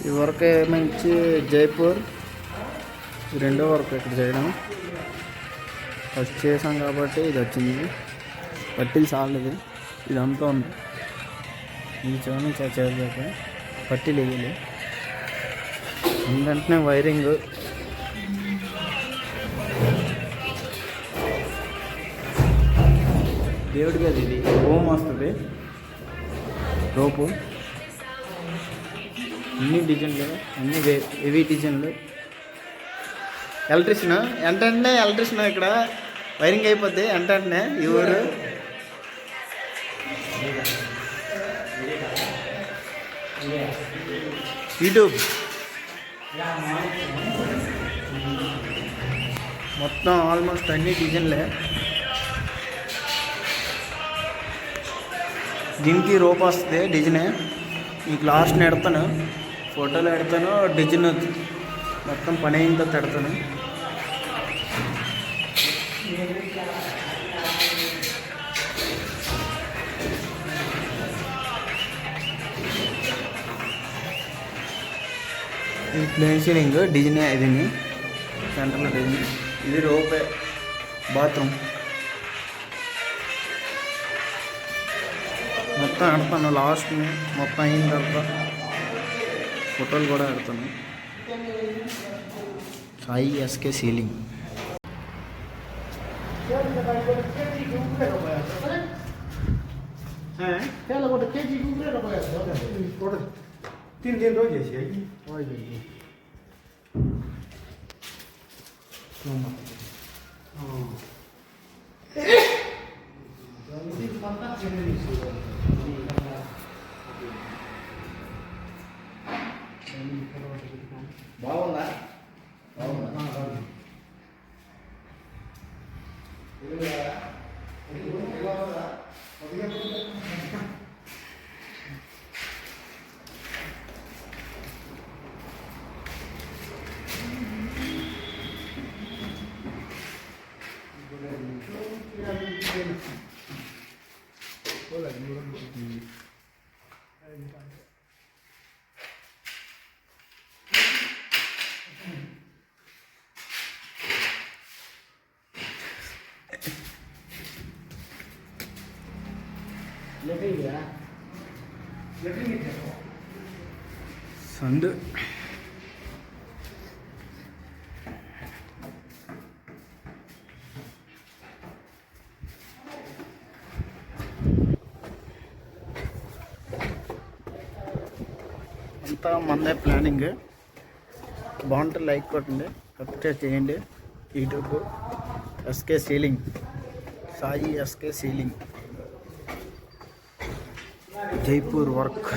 ఈ వర్క్ మంచి జైపూర్ రెండో వర్క్ ఇక్కడ చేయడం. ఫస్ట్ చేసాం కాబట్టి ఇది వచ్చింది. పట్టీలు చాలదు, ఇదంతా ఉంది. ఈ చోని చేసాక పట్టీలు వేయాలి. వెంటనే వైరింగ్ దేవుడికి అది ఇది హోమ్ వస్తుంది. రోపు అన్ని డిజైన్లు, అన్ని హెవీ డిజైన్లు. ఎలక్ట్రిషియన్ వెంటనే ఎలక్ట్రిషియన్ ఇక్కడ వైరింగ్ అయిపోద్ది వెంటనే. ఈ ఊరు యూట్యూబ్ మొత్తం ఆల్మోస్ట్ అన్ని డిజైన్లే. దీనికి రోప్ వస్తుంది డిజైనే. మీకు లాస్ట్ ఎడతాను, ఫోటోలు ఎడతాను, డిజైన్ మొత్తం పని అయిన తర్వాత ఎడతాను. ఇది ప్లేన్ సీలింగ్ డిజైన్, ఇది సెంటర్లో డిజైన్. ఇది రోపే బాత్రూమ్ మొత్తం ఆడతాను. లాస్ట్ మొత్తం అయిన తర్వాత ఫోటోలు కూడా ఆడతాను. Sai SK ceiling. तीन रोज ऐसी है బాగుందా? సందు అంతా మందే ప్లానింగ్. బాగుంటే లైక్ కొట్టండి, సబ్స్క్రైబ్ చేయండి. YouTube SK ceiling, Sai SK ceiling, Jaipur work.